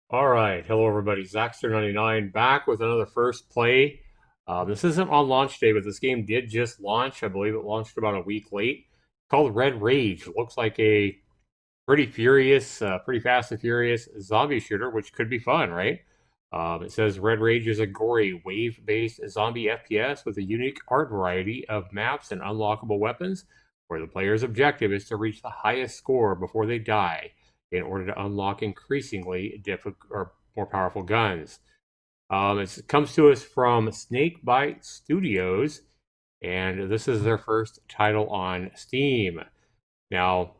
All right, hello everybody. Zaxtor99 back with another first play. This isn't on launch day, but this game did just launch. I believe it launched about a week late. It's called Red Rage. It looks like a pretty furious, pretty fast and furious zombie shooter, which could be fun, right? It says Red Rage is a gory, wave-based zombie FPS with a unique art variety of maps and unlockable weapons, where the player's objective is to reach the highest score before they die in order to unlock increasingly difficult or more powerful guns. It comes to us from Snakebite Studios, and this is their first title on Steam. Now,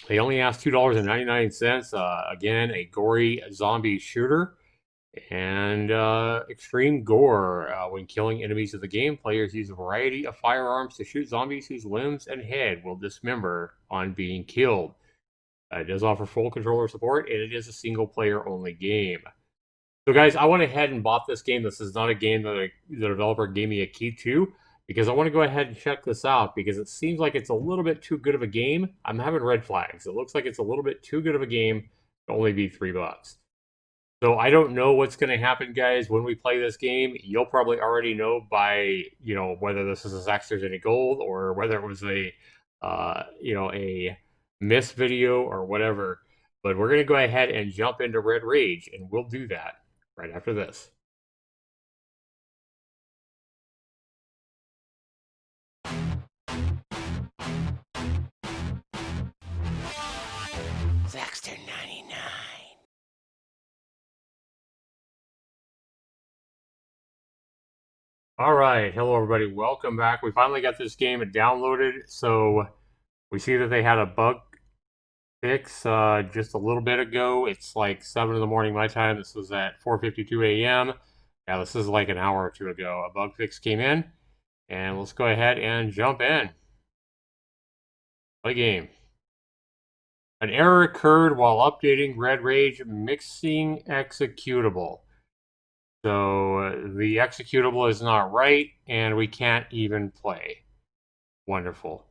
they only asked $2.99. Again, a gory zombie shooter and extreme gore. When killing enemies of the game, players use a variety of firearms to shoot zombies whose limbs and head will dismember on being killed. It does offer full controller support, and it is a single player only game. So, guys, I went ahead and bought this game. This is not a game that the developer gave me a key to because I want to go ahead and check this out because it seems like it's a little bit too good of a game. I'm having red flags. It looks like it's a little bit too good of a game to only be $3. So I don't know what's going to happen, guys, when we play this game. You'll probably already know by, whether this is a Zaxter's Any Gold or whether it was a M.I.S.S video or whatever. But we're going to go ahead and jump into Red Rage, and we'll do that right after this. Zaxter 99. All right, hello everybody. Welcome back. We finally got this game downloaded. So we see that they had a bug fix just a little bit ago. It's like 7 in the morning my time. This was at 4:52 a.m. Yeah, this is like an hour or two ago. A bug fix came in, and let's go ahead and jump in. Play game. An error occurred while updating Red Rage mixing executable. So the executable is not right, and we can't even play. Wonderful.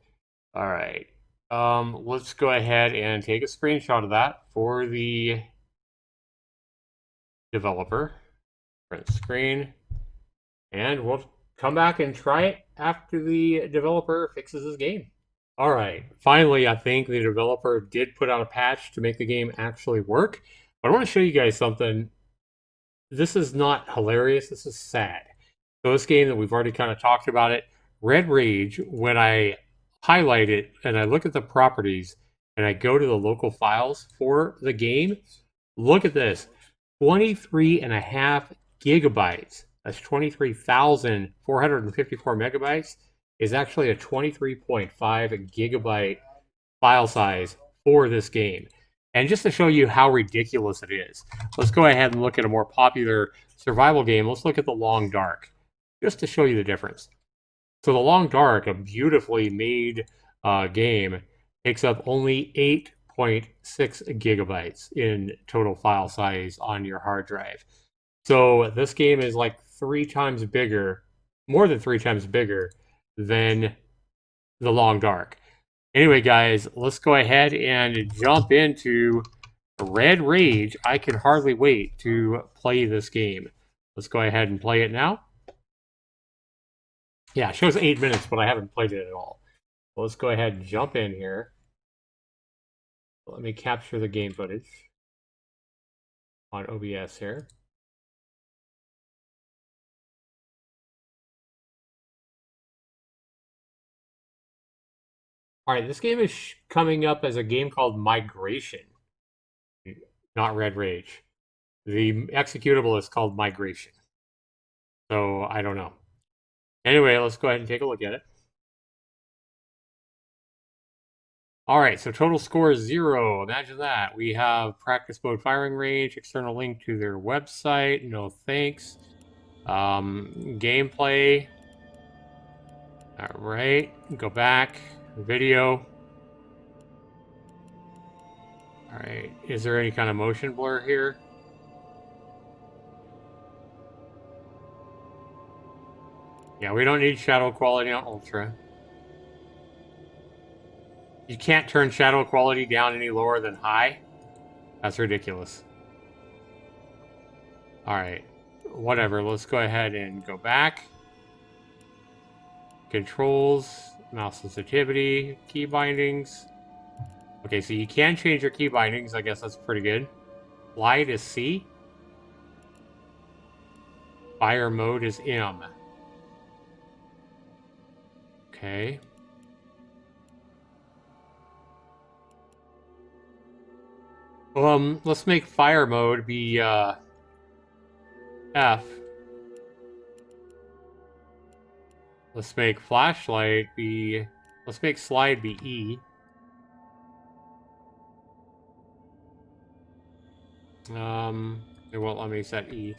All right. Let's go ahead and take a screenshot of that for the developer. Print screen. And we'll come back and try it after the developer fixes his game. All right. Finally, I think the developer did put out a patch to make the game actually work. But I want to show you guys something. This is not hilarious. This is sad. So this game that we've already kind of talked about it, Red Rage, when I highlight it and I look at the properties and I go to the local files for the game, look at this. 23.5 gigabytes. That's 23,454 megabytes is actually a 23.5 gigabyte file size for this game. And just to show you how ridiculous it is, let's go ahead and look at a more popular survival game. Let's look at The Long Dark, just to show you the difference. So The Long Dark, a beautifully made game, takes up only 8.6 gigabytes in total file size on your hard drive. So this game is like 3 times bigger, more than 3 times bigger than The Long Dark. Anyway, guys, let's go ahead and jump into Red Rage. I can hardly wait to play this game. Let's go ahead and play it now. Yeah, it shows 8 minutes, but I haven't played it at all. Well, let's go ahead and jump in here. Let me capture the game footage on OBS here. All right, this game is coming up as a game called Migration, not Red Rage. The executable is called Migration. So I don't know. Anyway, let's go ahead and take a look at it. All right, so total score is 0. Imagine that. We have practice mode firing range, external link to their website. No thanks. Gameplay. All right, go back. Video. All right, is there any kind of motion blur here? Yeah, we don't need shadow quality on Ultra. You can't turn shadow quality down any lower than high? That's ridiculous. Alright. Whatever. Let's go ahead and go back. Controls. Mouse sensitivity. Key bindings. Okay, so you can change your key bindings. I guess that's pretty good. Slide is C. Fire mode is M. Okay. Let's make fire mode be F. Let's make flashlight be... Let's make slide be E. It won't let me set E.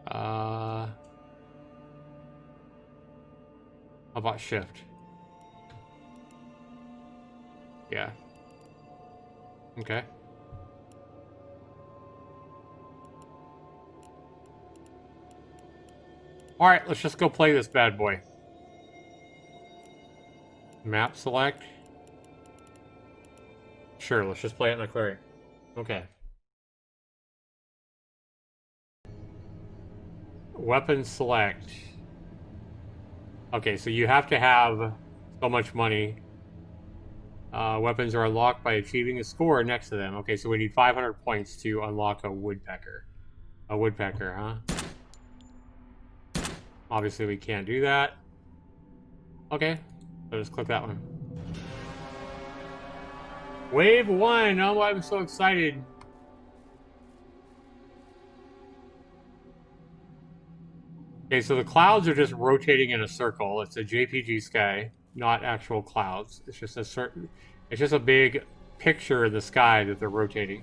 How about shift? Yeah. Okay. Alright, let's just go play this bad boy. Map select. Sure, let's just play it in aquarium. Okay. Weapon select. Okay, so you have to have so much money. Weapons are unlocked by achieving a score next to them. Okay, so we need 500 points to unlock a woodpecker. A woodpecker, huh? Obviously, we can't do that. Okay, so just click that one. Wave 1! Oh, I'm so excited. Okay, so the clouds are just rotating in a circle. It's a JPG sky, not actual clouds. It's just a certain... It's just a big picture of the sky that they're rotating.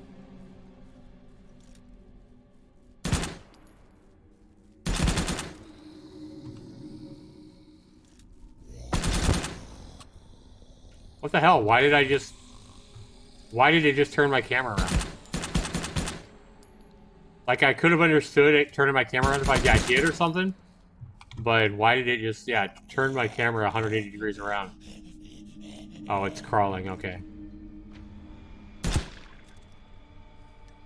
What the hell? Why did it just turn my camera around? Like, I could have understood it turning my camera around if I got hit or something. But why did it just, yeah, turn my camera 180 degrees around? Oh, it's crawling, okay.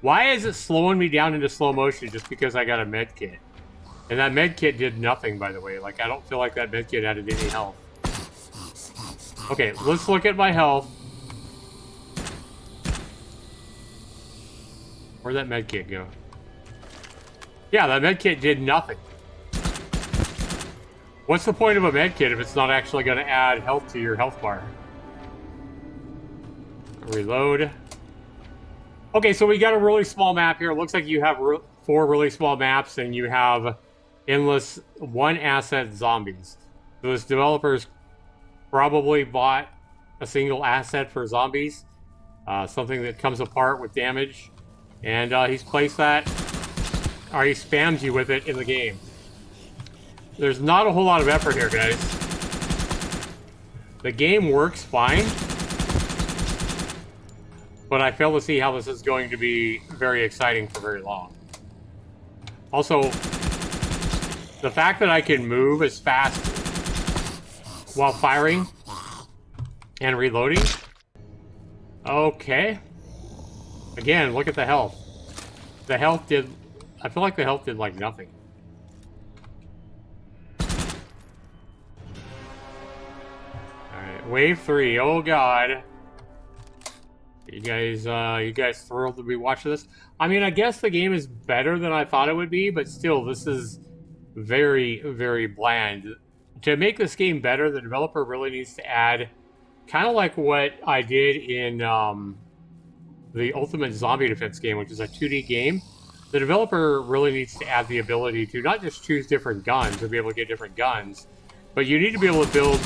Why is it slowing me down into slow motion just because I got a med kit? And that med kit did nothing, by the way. Like, I don't feel like that med kit added any health. Okay, let's look at my health. Where'd that med kit go? Yeah, that med kit did nothing. What's the point of a med kit if it's not actually going to add health to your health bar? Reload. Okay, so we got a really small map here. It looks like you have 4 really small maps and you have endless 1 asset zombies. Those developers probably bought a single asset for zombies, something that comes apart with damage, and he's placed that, or he spams you with it in the game. There's not a whole lot of effort here, guys. The game works fine, but I fail to see how this is going to be very exciting for very long. Also, the fact that I can move as fast while firing and reloading. Okay. Again, look at the health. The health did... I feel like the health did, like, nothing. Alright, wave 3. Oh, God. You guys thrilled to be watching this? I mean, I guess the game is better than I thought it would be, but still, this is very, very bland. To make this game better, the developer really needs to add, kind of like what I did in the Ultimate Zombie Defense game, which is a 2D game. The developer really needs to add the ability to not just choose different guns or be able to get different guns, but you need to be able to build...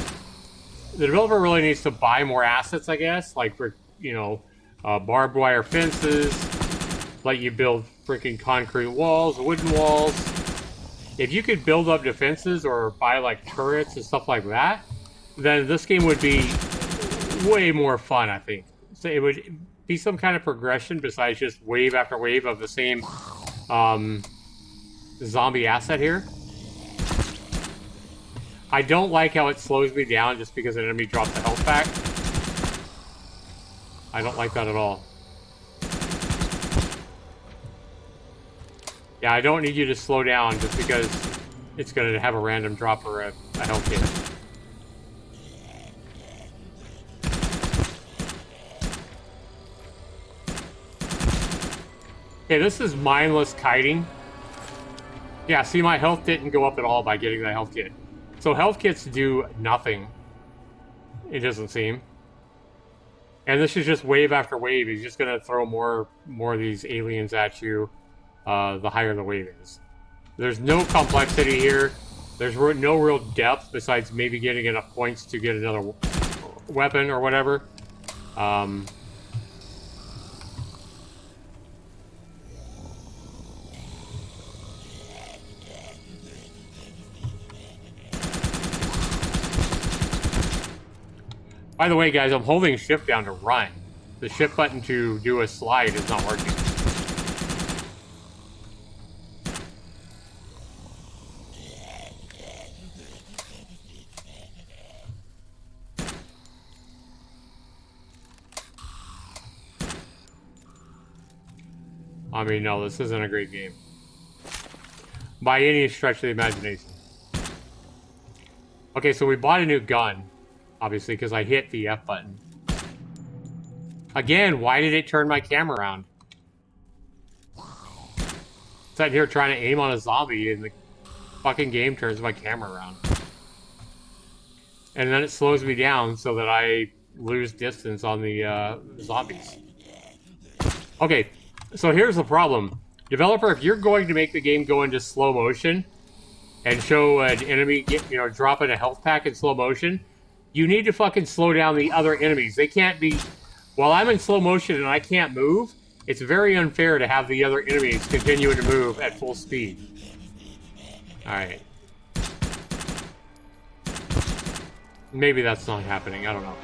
The developer really needs to buy more assets, I guess, like, for, you know, barbed wire fences, let you build freaking concrete walls, wooden walls. If you could build up defenses or buy, like, turrets and stuff like that, then this game would be way more fun, I think. So it would be some kind of progression besides just wave after wave of the same zombie asset here. I don't like how it slows me down just because an enemy drops the health back. I don't like that at all. Yeah, I don't need you to slow down just because it's going to have a random drop or a health kit. Okay, this is mindless kiting. Yeah, see, my health didn't go up at all by getting that health kit. So health kits do nothing. It doesn't seem. And this is just wave after wave. He's just going to throw more of these aliens at you the higher the wave is. There's no complexity here. There's no real depth besides maybe getting enough points to get another weapon or whatever. By the way, guys, I'm holding shift down to run. The shift button to do a slide is not working. I mean, no, this isn't a great game. By any stretch of the imagination. Okay, so we bought a new gun. Obviously, because I hit the F button. Again, why did it turn my camera around? Sitting here trying to aim on a zombie and the fucking game turns my camera around. And then it slows me down so that I lose distance on the zombies. Okay, so here's the problem. Developer, if you're going to make the game go into slow motion and show an enemy dropping a health pack in slow motion, you need to fucking slow down the other enemies. They can't be... While I'm in slow motion and I can't move, it's very unfair to have the other enemies continuing to move at full speed. Alright. Maybe that's not happening. I don't know.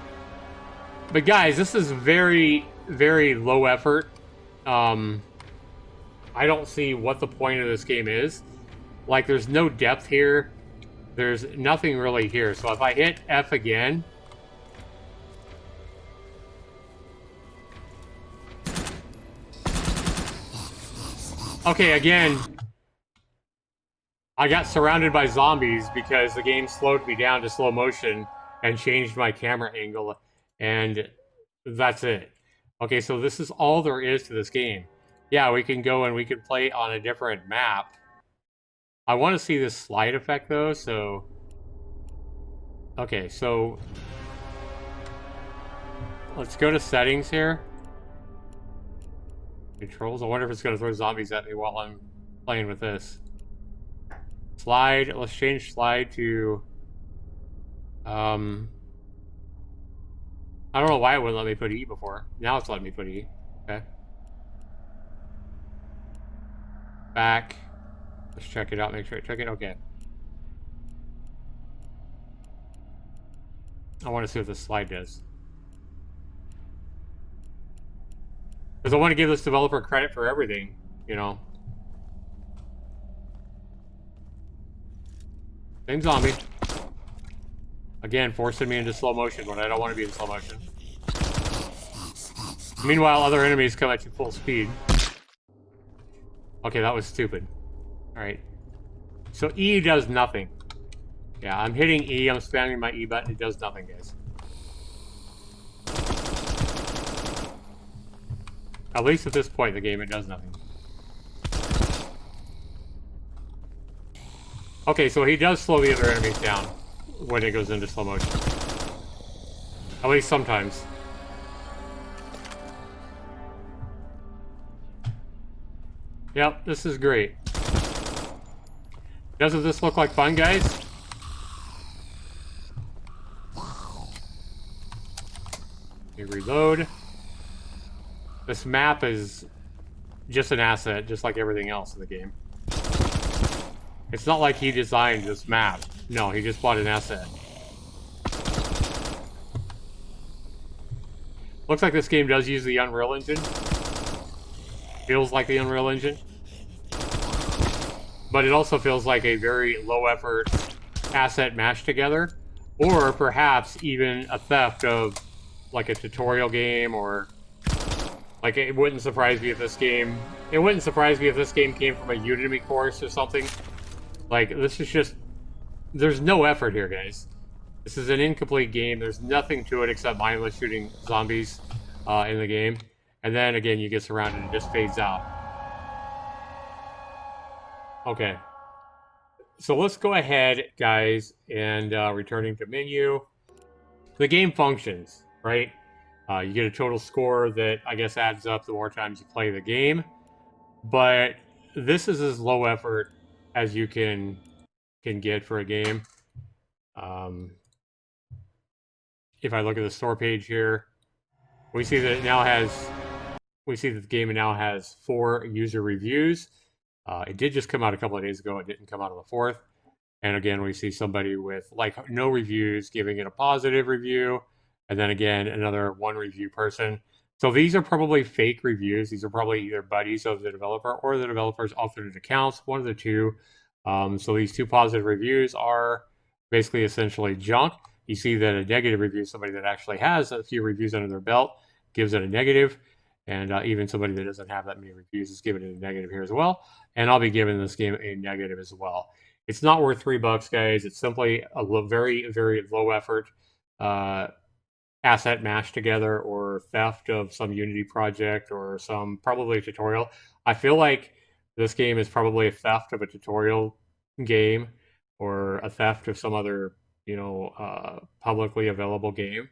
But guys, this is very, very low effort. I don't see what the point of this game is. Like, there's no depth here. There's nothing really here. So if I hit F again... Okay, again... I got surrounded by zombies because the game slowed me down to slow motion and changed my camera angle. And that's it. Okay, so this is all there is to this game. Yeah, we can go and we can play on a different map. I want to see this slide effect, though, so... Okay, so... Let's go to settings here. Controls. I wonder if it's going to throw zombies at me while I'm playing with this. Slide. Let's change slide to... I don't know why it wouldn't let me put E before. Now it's letting me put E. Okay. Back. Let's check it out, make sure I check it. Okay. I want to see what this slide does. Because I want to give this developer credit for everything, you know. Same zombie. Again, forcing me into slow motion when I don't want to be in slow motion. Meanwhile, other enemies come at you full speed. Okay, that was stupid. Alright. So E does nothing. Yeah, I'm hitting E, I'm spamming my E button, it does nothing, guys. At least at this point in the game, it does nothing. Okay, so he does slow the other enemies down when it goes into slow motion. At least sometimes. Yep, this is great. Doesn't this look like fun, guys? You reload. This map is just an asset, just like everything else in the game. It's not like he designed this map. No, he just bought an asset. Looks like this game does use the Unreal Engine. Feels like the Unreal Engine. But it also feels like a very low-effort asset mashed together. Or perhaps even a theft of like a tutorial game or Like, it wouldn't surprise me if this game... It wouldn't surprise me if this game came from a Udemy course or something. Like, this is just... There's no effort here, guys. This is an incomplete game. There's nothing to it except mindless shooting zombies in the game. And then, again, you get surrounded and it just fades out. Okay. So let's go ahead, guys, and returning to menu. The game functions, right? You get a total score that, I guess, adds up the more times you play the game. But this is as low effort as you can get for a game. If I look at the store page here, we see that it now has... We see that the game now has 4 user reviews. It did just come out a couple of days ago. It didn't come out on the 4th. And again, we see somebody with like no reviews giving it a positive review. And then again, another 1 review person. So these are probably fake reviews. These are probably either buddies of the developer or the developer's alternate accounts, one of the two. So these 2 positive reviews are basically essentially junk. You see that a negative review, somebody that actually has a few reviews under their belt, gives it a negative. And even somebody that doesn't have that many reviews is giving it a negative here as well. And I'll be giving this game a negative as well. It's not worth $3, guys. It's simply a very, very low effort asset mashed together or theft of some Unity project or some probably tutorial. I feel like this game is probably a theft of a tutorial game or a theft of some other, publicly available game.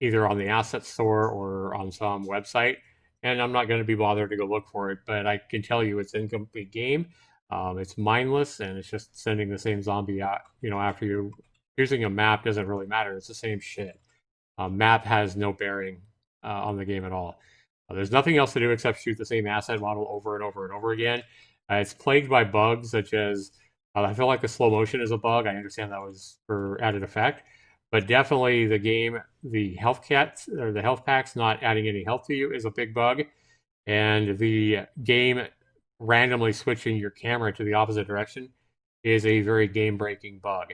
Either on the asset store or on some website. And I'm not going to be bothered to go look for it, but I can tell you it's an incomplete game. It's mindless, and it's just sending the same zombie out, after you. Using a map doesn't really matter. It's the same shit. Map has no bearing on the game at all. There's nothing else to do except shoot the same asset model over and over and over again. It's plagued by bugs such as, I feel like the slow motion is a bug. I understand that was for added effect. But definitely the game, the health kits or the health packs not adding any health to you is a big bug. And the game randomly switching your camera to the opposite direction is a very game-breaking bug.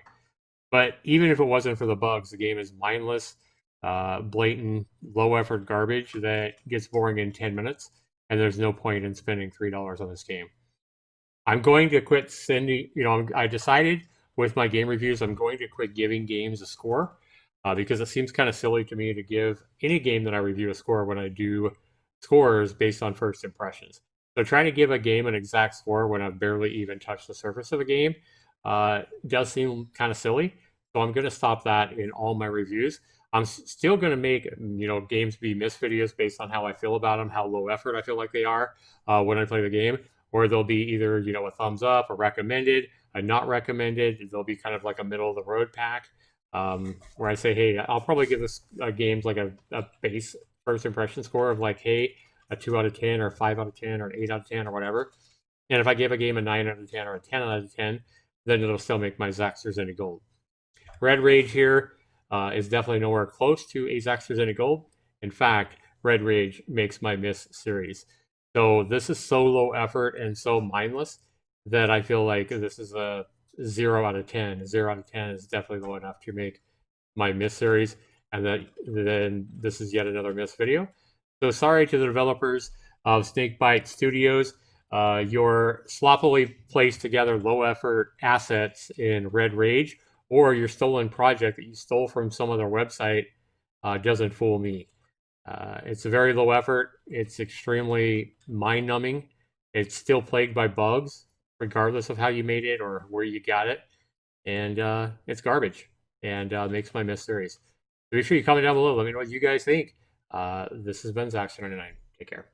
But even if it wasn't for the bugs, the game is mindless, blatant, low-effort garbage that gets boring in 10 minutes, and there's no point in spending $3 on this game. I'm going to quit sending, I decided with my game reviews, I'm going to quit giving games a score because it seems kind of silly to me to give any game that I review a score when I do scores based on first impressions. So trying to give a game an exact score when I've barely even touched the surface of a game does seem kind of silly. So I'm going to stop that in all my reviews. I'm still going to make, games be miss videos based on how I feel about them, how low effort I feel like they are when I play the game. Or they'll be either, a thumbs up, a recommended, a not recommended. They'll be kind of like a middle of the road pack where I say, hey, I'll probably give this games like a base first impression score of like, hey, a 2 out of 10 or a 5 out of 10 or an 8 out of 10 or whatever. And if I give a game a 9 out of 10 or a 10 out of 10, then it'll still make my Zaxtor's any gold. Red Rage here is definitely nowhere close to a Zaxtor's any gold. In fact, Red Rage makes my M.I.S.S series. So this is so low effort and so mindless that I feel like this is a 0 out of 10. 0 out of 10 is definitely low enough to make my M.I.S.S series. And then this is yet another M.I.S.S video. So sorry to the developers of Snakebite Studios. Your sloppily placed together low effort assets in Red Rage or your stolen project that you stole from some other website doesn't fool me. It's a very low effort. It's extremely mind-numbing. It's still plagued by bugs, regardless of how you made it or where you got it. And it's garbage and makes my M.I.S.S series. So make sure you comment down below. Let me know what you guys think. This has been Zaxtorian. Take care.